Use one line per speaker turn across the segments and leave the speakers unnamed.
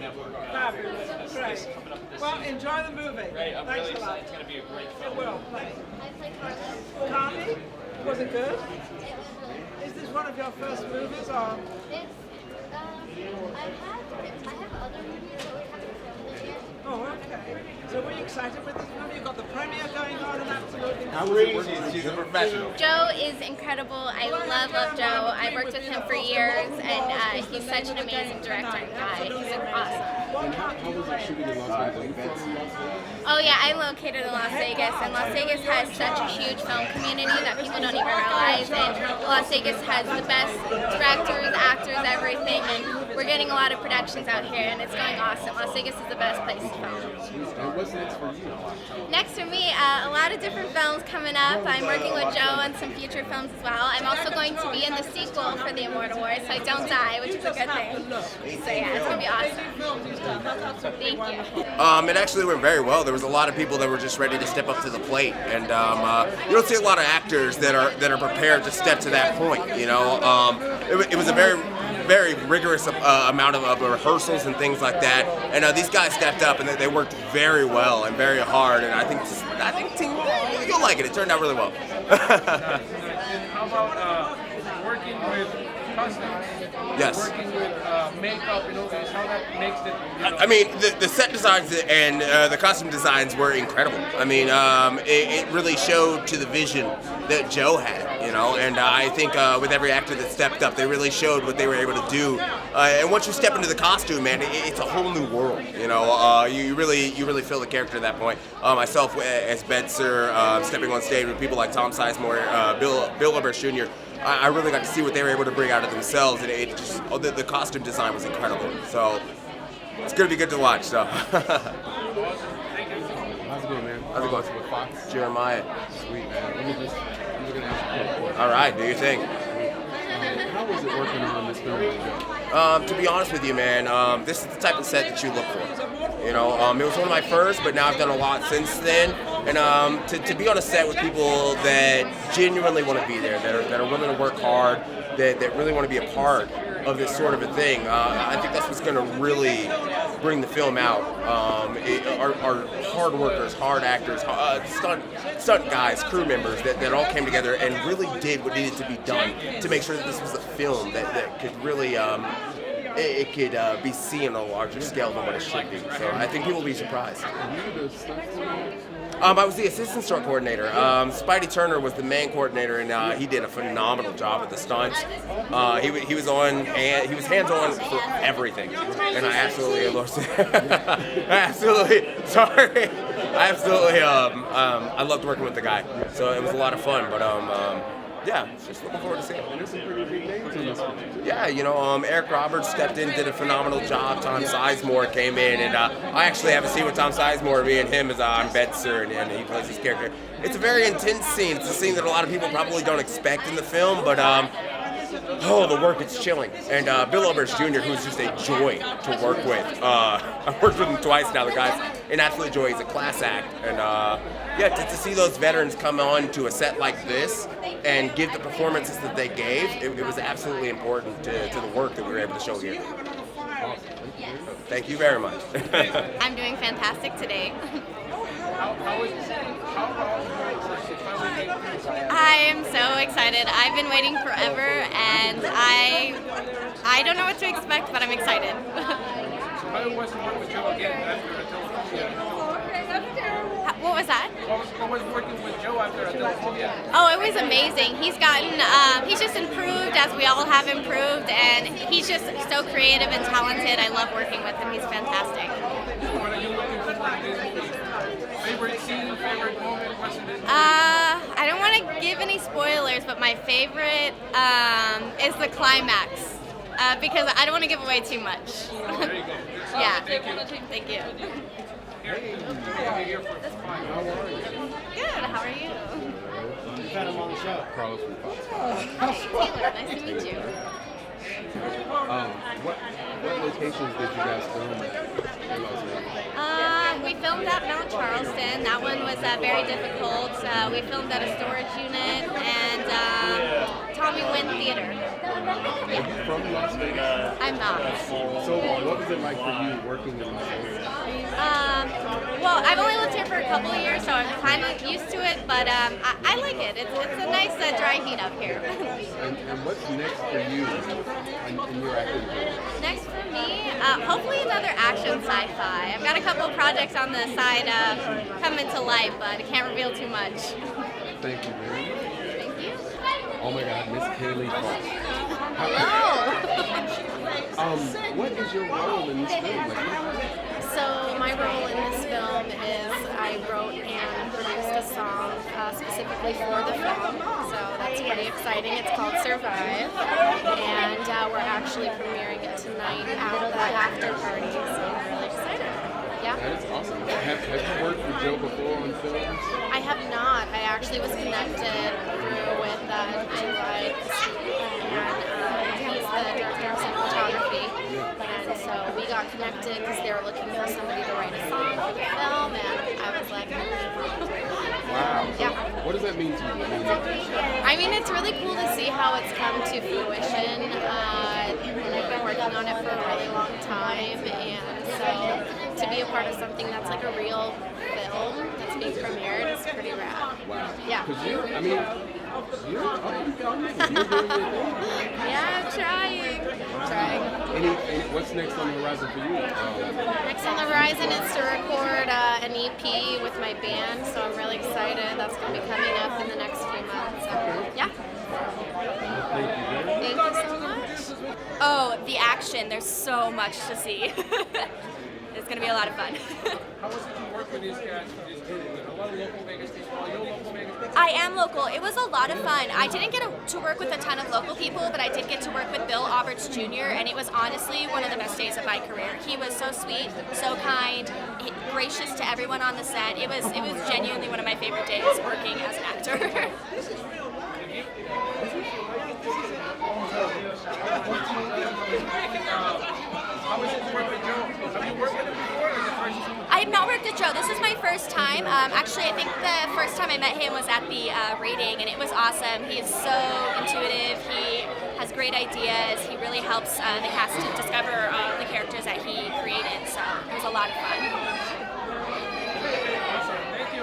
network.
Fabulous. Great. Well, enjoy the movie.
Great. I'm
Thanks
really
a lot.
excited. It's going to be a great
It
film.
will. Thanks.
I play Carly.
Carly, was it good?
It was really
Is this one of your first movies, or?
It's, I have other movies, but we haven't filmed it yet.
Oh, okay. So were you excited with this movie? You've got the premiere going on and absolutely.
How was it working? She's a professional.
Joe is incredible. I love Joe. I've worked with him for years, and he's such an amazing director and guy. He's awesome.
How was it shooting in Las Vegas?
Oh yeah, I'm located in Las Vegas, and Las Vegas has such a huge film community that people don't even realize. And Las Vegas has the best directors, actors, everything, and we're getting a lot of productions out here, and it's going awesome. Las Vegas is the best place to film.
And what's next for you?
Next for me, a lot of different films coming up. I'm working with Joe on some future films as well. I'm also going to be in the sequel for the Immortal Wars, so I don't die, which is a good thing. So yeah, it's going to be awesome. Thank you.
It actually went very well. There was a lot of people that were just ready to step up to the plate, and you don't see a lot of actors that are prepared to step to that point. You know, it was a very rigorous amount of rehearsals and things like that, and these guys stepped up and they worked very well and very hard, and I think you'll like it. It turned out really well.
How about working with costumes?
Yes.
Working with makeup, how that makes it.
I mean, the set designs and the costume designs were incredible. I mean, it really showed to the vision that Joe had, you know, and I think with every actor that stepped up, they really showed what they were able to do. And once you step into the costume, man, it's a whole new world, you know. You really feel the character at that point. Myself as Bedser, stepping on stage with people like Tom Sizemore, Bill Oberst Jr., I really got to see what they were able to bring out of themselves, and it just the costume design was incredible. So it's gonna be good to watch. So.
How's it going, man?
How's it going?
With Fox?
Jeremiah.
Sweet, man. I'm gonna ask you.
All right, do your thing.
How was it working on this film with Joe?
To be honest with you, man, this is the type of set that you look for. You know, it was one of my first, but now I've done a lot since then. And to be on a set with people that genuinely want to be there, that are willing to work hard, that really want to be a part of this sort of a thing, I think that's what's going to really bring the film out. Our hard workers, hard actors, stunt guys, crew members that all came together and really did what needed to be done to make sure that this was a film that could really it could be seen on a larger scale than what it should be. So I think people will be surprised. I was the assistant stunt coordinator. Spidey Turner was the main coordinator, and he did a phenomenal job with the stunts. He was hands-on for everything, and I absolutely loved it. I loved working with the guy. So it was a lot of fun, but yeah, just looking forward to seeing it.
And there's some pretty big names in this film.
Yeah, you know, Eric Roberts stepped in, did a phenomenal job. Tom Sizemore came in, and I actually have a scene with Tom Sizemore. Me and him is on Bedser, and he plays his character. It's a very intense scene. It's a scene that a lot of people probably don't expect in the film, but the work, it's chilling. And Bill Oberst Jr., who's just a joy to work with. I've worked with him twice now. The guy's an absolute joy. He's a class act, and yeah, to see those veterans come on to a set like this and give the performances that they gave, it was absolutely important to the work that we were able to show here. Thank you very much.
I'm doing fantastic today. I am so excited. I've been waiting forever, and I don't know what to expect, but I'm excited. What was that?
What was working with Joe after Adele?
Oh, it was amazing. He's just improved as we all have improved, and he's just so creative and talented. I love working with him. He's fantastic.
What are you looking forward to this movie? Favorite scene, favorite moment, what's in this movie?
I don't want to give any spoilers, but my favorite is the climax, because I don't want to give away too much.
There you go.
Yeah.
Thank you.
Thank you.
How are you?
Good. How are you?
You've had him on the show. Carlos from Fox.
Taylor, nice to meet you.
What locations did you guys film at in Las Vegas?
We filmed at Mount Charleston. That one was very difficult. We filmed at a storage unit, and Tommy Wynn Theater.
Are you from Las Vegas?
I'm not.
So what was it like for you working in Las Vegas?
Well, I've only lived here for a couple of years, so I'm kind of used to it, but I like it. It's a nice dry heat up here.
And what's next for you in your acting career?
Next for me, hopefully another action sci-fi. I've got a couple of projects on the side coming to light, but I can't reveal too much.
Thank you, man.
Thank you.
Oh my God, Miss Kaylee Fox.
Hello.
What is your role in this film?
So my role in this film is I wrote and produced a song specifically for the film. So that's pretty exciting. It's called Survive, and we're actually premiering it tonight at the after party. So I'm really excited. Yeah.
That is awesome. Have you worked with Joe before on films?
I have not. I actually was connected through with Two Lights, and he's the director of cinematography. And so we got connected because they were looking for somebody to write a song for the film, and I was like,
Wow.
yeah.
What does that mean to you?
I mean, it's really cool to see how it's come to fruition. And I've been working on it for a really long time, and so to be a part of something that's like a real film that's being premiered is pretty rad.
Wow.
Yeah.
Because you're up and coming. You're doing your thing.
Yeah, I'm trying.
What's next on the horizon for you?
Next on the horizon is to record an EP with my band, so I'm really excited. That's going to be coming up in the next few months. So, yeah.
Thank you,
Thank you so much.
Oh, the action. There's so much to see. It's going to be a lot of fun.
How was it to work with these guys for this group? A lot of local Vegas people. Are you local Vegas people?
I am local. It was a lot of fun. I didn't get to work with a ton of local people, but I did get to work with Bill Alberts Jr., and it was honestly one of the best days of my career. He was so sweet, so kind, gracious to everyone on the set. It was genuinely one of my favorite days working as an actor.
How was it to work with Joe? Have you worked with him before or is it first time?
I have not worked with Joe. This is my first time. Actually, I think the first time I met him was at the rating, and it was awesome. He is so intuitive. He has great ideas. He really helps the cast to discover the characters that he created. So it was a lot of fun.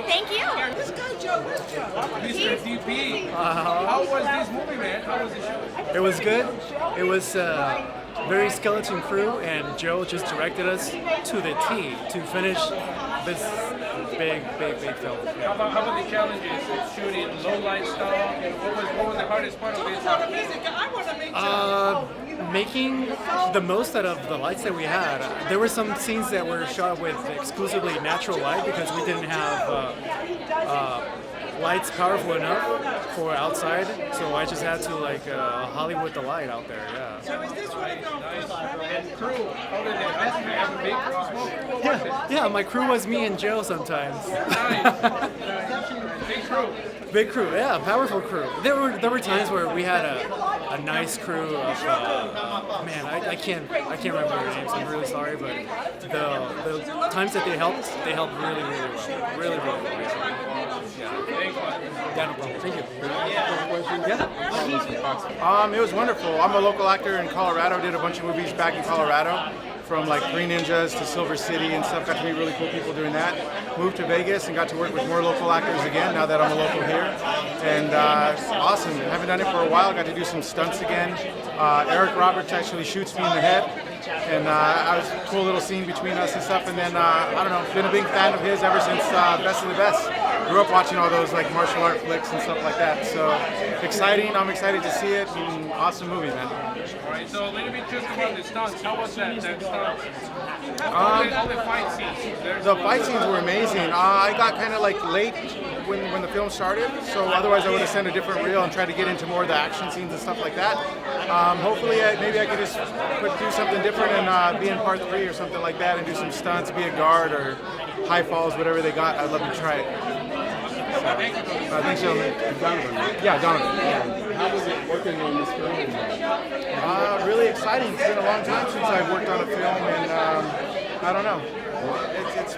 Thank you.
Let's go, Joe. Where's Joe?
Mr. DP. How was this movie, man? How was the show?
It was good. It was very skeleton crew, and Joe just directed us to the T to finish this big film.
How about the challenges? Shooting low light stuff. What was the hardest part of it?
I want to meet Joe.
Making the most out of the lights that we had. There were some scenes that were shot with exclusively natural light because we didn't have lights powerful enough for outside, so I just had to Hollywood the light out there. Yeah.
So is this one of your
Crew. How did it? You have a big crew, small crew? What was it?
Yeah, my crew was me and Joe sometimes.
Nice. Big crew.
Big crew, yeah, powerful crew. There were times where we had a nice crew of man, I can't remember their names. I'm really sorry, but the times that they helped really well, really well. Yeah, no problem. Thank you.
Yeah.
It was wonderful. I'm a local actor in Colorado. Did a bunch of movies back in Colorado, from like Three Ninjas to Silver City and stuff. Got to meet really cool people doing that. Moved to Vegas and got to work with more local actors again. Now that I'm a local here, and awesome. Haven't done it for a while. Got to do some stunts again. Eric Roberts actually shoots me in the head, and I was a cool little scene between us and stuff. And then I don't know, been a big fan of his ever since Best of the Best. Grew up watching all those like martial art flicks and stuff like that. So exciting. I'm excited to see it. And awesome movie, man.
All right, so a little bit just about the stunts. How was that stunt? All the fight scenes.
The fight scenes were amazing. I got kind of like late when the film started, so otherwise I would have sent a different reel and tried to get into more of the action scenes and stuff like that. Hopefully, maybe I could just do something different and be in part 3 or something like that and do some stunts, be a guard or high falls, whatever they got. I'd love to try it. Thanks, gentlemen.
Donovan.
Yeah, Donovan. Yeah.
How was it working on this film?
Really exciting. It's been a long time since I've worked on a film, and I don't know. it's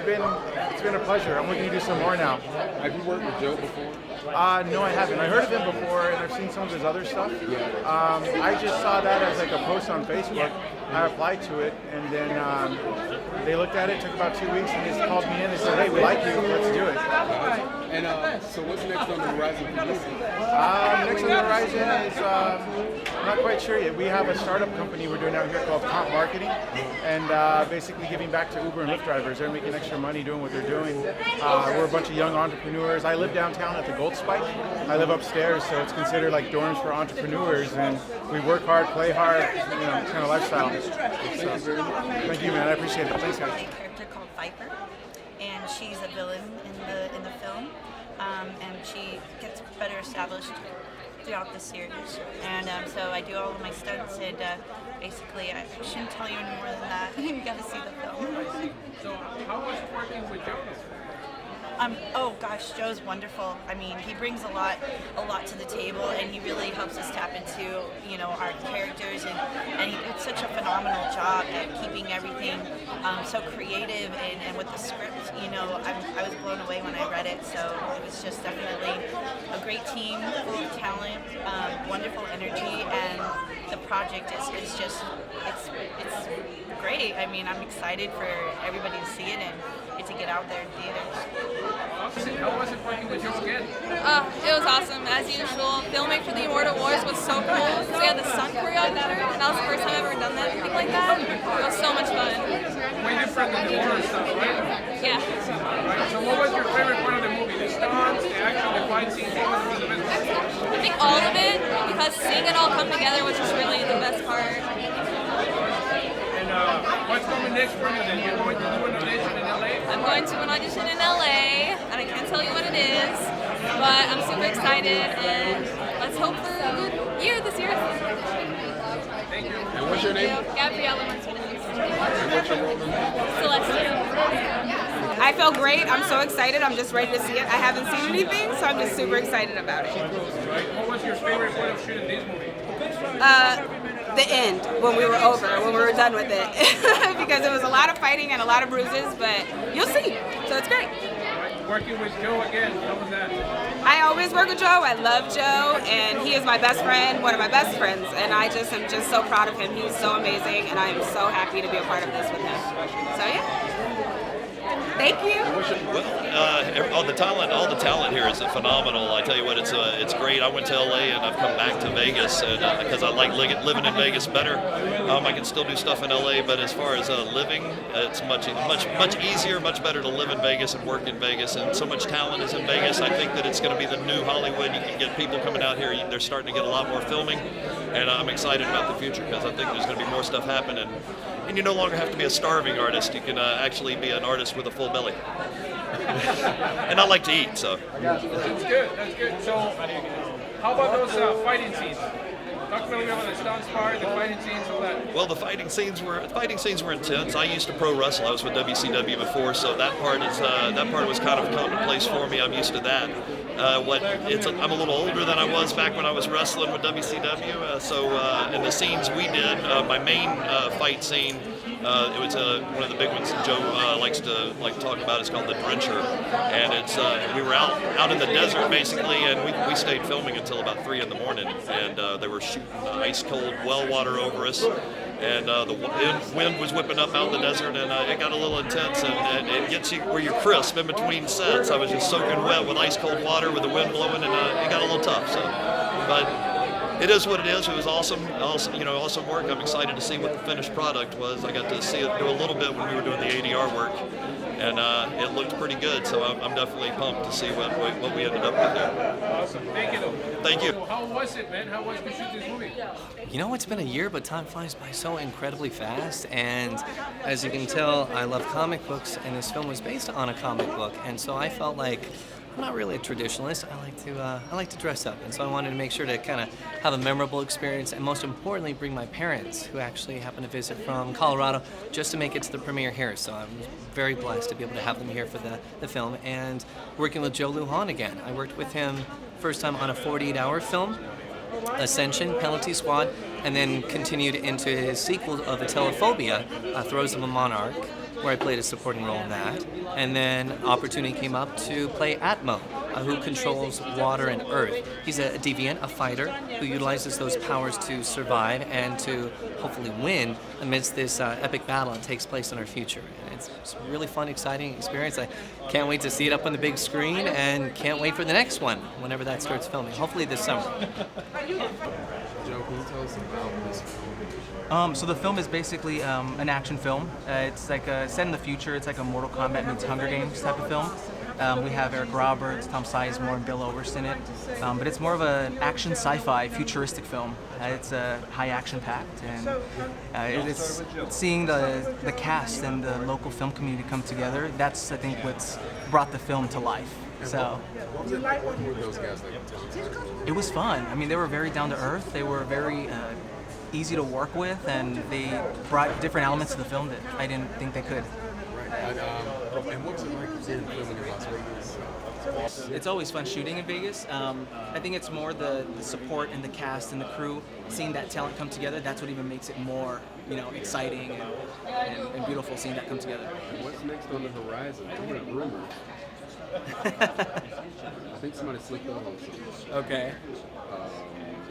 been a pleasure. I'm looking to do some more now.
Have you worked with Joe before?
No, I haven't. I heard of him before, and I've seen some of his other stuff. I just saw that as like a post on Facebook. I applied to it, and then they looked at it. Took about 2 weeks, and they just called me in. They said, "Hey, we like you. Let's do it."
And so what's next on the horizon for you?
Next on the horizon is I'm not quite sure yet. We have a startup company we're doing out here called Comp Marketing, and basically giving back to Uber and Lyft drivers. They're making extra money doing what they're doing. We're a bunch of young entrepreneurs. I live downtown at the Gold Spike. I live upstairs, so it's considered like dorms for entrepreneurs, and we work hard, play hard, kind of lifestyle. So, thank you, man. I appreciate it. Thanks, guys.
A character called Viper, and she's a villain in the film, and she gets better established throughout the series. And so I do all of my stunts, and basically I shouldn't tell you any more than that. You got to see the film.
So how was working with Joe?
Oh gosh, Joe's wonderful. I mean, he brings a lot to the table, and he really helps us tap into, our characters, and he did such a phenomenal job at keeping everything so creative and with the script. I was blown away when I read it. So it was just definitely a great team, full of talent, wonderful energy, and the project is just it's great. I mean, I'm excited for everybody to see it and to get out there in theaters.
How was it working with you again?
It was awesome, as usual. Filming for the Immortal Wars was so cool. So we had the stunt choreographer, and that was the first time I've ever done anything like that. It was so much fun.
Way different than the horror stuff, right?
Yeah.
Right. So what was your favorite part of the movie? The stunts, the action, the fight scenes? What was the best part?
I think all of it, because seeing it all come together was just really the best part.
And what's coming next for you then? You're going to do an audition in LA?
I'm going to an audition in LA, and I can't tell you what it is, but I'm super excited, and let's hope for a good year this year.
Thank you.
And what's your name?
Gabriella Martinez.
And what's your role?
Celestial.
I felt great. I'm so excited. I'm just ready to see it. I haven't seen anything, so I'm just super excited about it.
What was your favorite part of shooting this movie?
The end, when we were done with it. Because it was a lot of fighting and a lot of bruises, but you'll see. So it's great.
Working with Joe again, how was that?
I always work with Joe. I love Joe, and he is my best friend, one of my best friends, and I just am just so proud of him. He's so amazing, and I am so happy to be a part of this with him. So yeah. Thank you.
Well, all the talent here is phenomenal. I tell you what, it's great. I went to LA and I've come back to Vegas, and because I like living in Vegas better. I can still do stuff in LA, but as far as living, it's much easier, much better to live in Vegas and work in Vegas. And so much talent is in Vegas. I think that it's going to be the new Hollywood. You can get people coming out here. They're starting to get a lot more filming, and I'm excited about the future because I think there's going to be more stuff happening. And you no longer have to be a starving artist. You can actually be an artist with a full belly. And I like to eat, so.
That's good. That's good. So, how about those fighting scenes? Talk a little bit about the stunts part, the fighting scenes, all that.
Well, the fighting scenes were intense. I used to pro wrestle. I was with WCW before, so that part was kind of commonplace for me. I'm used to that. I'm a little older than I was back when I was wrestling with WCW. In the scenes we did, my main fight scene, it was one of the big ones Joe likes to talk about. It's called the Drencher, and it's we were out in the desert basically, and we stayed filming until about 3 in the morning, and they were shooting ice cold well water over us. And the wind was whipping up out in the desert, and it got a little intense, and it gets you where you're crisp in between sets. I was just soaking wet with ice cold water with the wind blowing, and it got a little tough. So, but it is what it is. It was awesome work. I'm excited to see what the finished product was. I got to see it do a little bit when we were doing the ADR work, and it looked pretty good. So I'm definitely pumped to see what we ended up with there.
Awesome. Thank you, though.
Thank you.
So how was it, man? How was to shoot this movie?
It's been a year, but time flies by so incredibly fast. And as you can tell, I love comic books, and this film was based on a comic book. And so I felt like I'm not really a traditionalist. I like to dress up, and so I wanted to make sure to kind of have a memorable experience, and most importantly, bring my parents, who actually happen to visit from Colorado, just to make it to the premiere here. So I'm very blessed to be able to have them here for the film, and working with Joe Lujan again. I worked with him first time on a 48-hour film, Ascension, Penalty Squad, and then continued into his sequel of Atelophobia, Throes of a Monarch. where I played a supporting role in that. And then opportunity came up to play Atmo, who controls water and earth. He's a deviant, a fighter, who utilizes those powers to survive and to hopefully win amidst this epic battle that takes place in our future. And it's a really fun, exciting experience. I can't wait to see it up on the big screen and can't wait for the next one whenever that starts filming, hopefully this summer.
Joe, can you tell us about this film?
So the film is basically an action film. It's like set in the future. It's like a Mortal Kombat meets Hunger Games type of film. We have Eric Roberts, Tom Sizemore, and Bill Oberst in it. But it's more of an action sci-fi futuristic film. It's high action packed, and it's seeing the cast and the local film community come together. That's, I think, what's brought the film to life. So
What was it like working with those guys?
it was fun. I mean, they were very down to earth. They were very easy to work with, and they brought different elements to the film that I didn't think they could.
Right. And what was it like seeing filming in Las Vegas?
It's always fun shooting in Vegas. I think it's more the support and the cast and the crew, seeing that talent come together. That's what even makes it more, exciting and beautiful, seeing that come together.
And what's next on the horizon? I heard rumors. I think somebody slipped up on something.
Okay.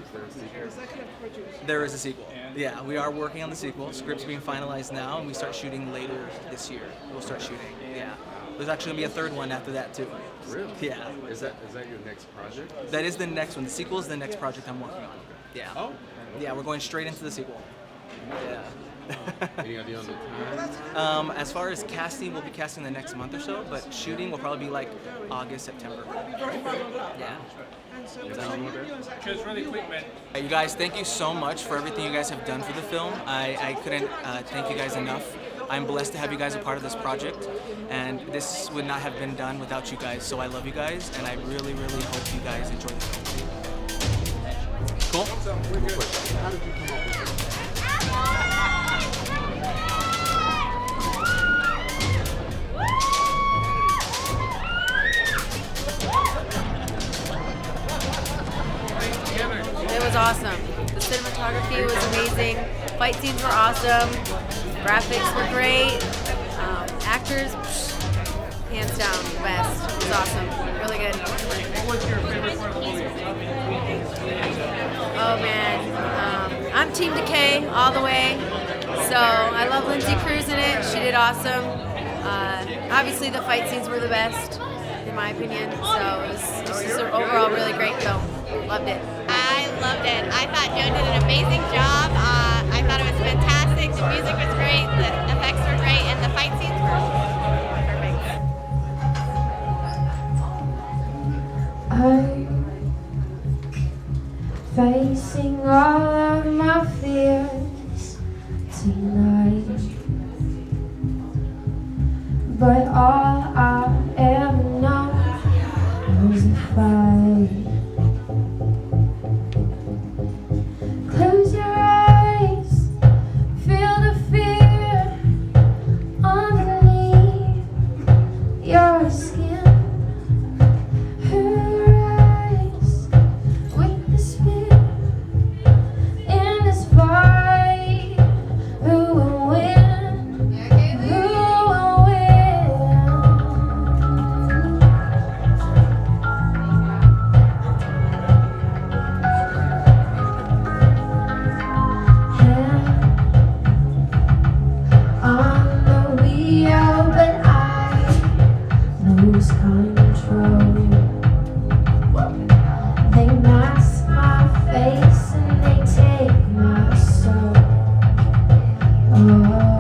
Is there a sequel?
There is a sequel. Yeah, we are working on the sequel. Script's being finalized now, and we start shooting later this year. We'll start shooting. Yeah. There's actually gonna be a third one after that too.
Really?
Yeah.
Is that your next project?
That is the next one. The sequel is the next project I'm working on. Yeah.
Oh.
Yeah, we're going straight into the sequel. Yeah.
Any idea on the time?
As far as casting, we'll be casting the next month or so, but shooting will probably be like August, September. Yeah.
Just really quick, man.
You guys, thank you so much for everything you guys have done for the film. I couldn't thank you guys enough. I'm blessed to have you guys a part of this project, and this would not have been done without you guys, so I love you guys, and I really, really hope you guys enjoy the film. Cool?
How did you come up with this?
It was awesome. The cinematography was amazing. Fight scenes were awesome. Graphics were great. Actors, hands down, the best. It was awesome. Really good.
What was your favorite part of the movie?
Oh man, I'm Team Decay all the way. So I love Lindsay Cruz in it. She did awesome. Obviously the fight scenes were the best, in my opinion. So it was just an overall really great film. Loved it.
I loved it. I thought Joe did an amazing job. I thought it was fantastic. The music was great. The effects were great, and the fight scenes were
I'm facing all of my fears tonight, but all I ever know was a fight. Close your eyes, feel the fear underneath your skin. Rise with the spirit in this fight. Who will win? Who will win? On the wheel, but I lose control. They mask my face and they take my soul. Oh.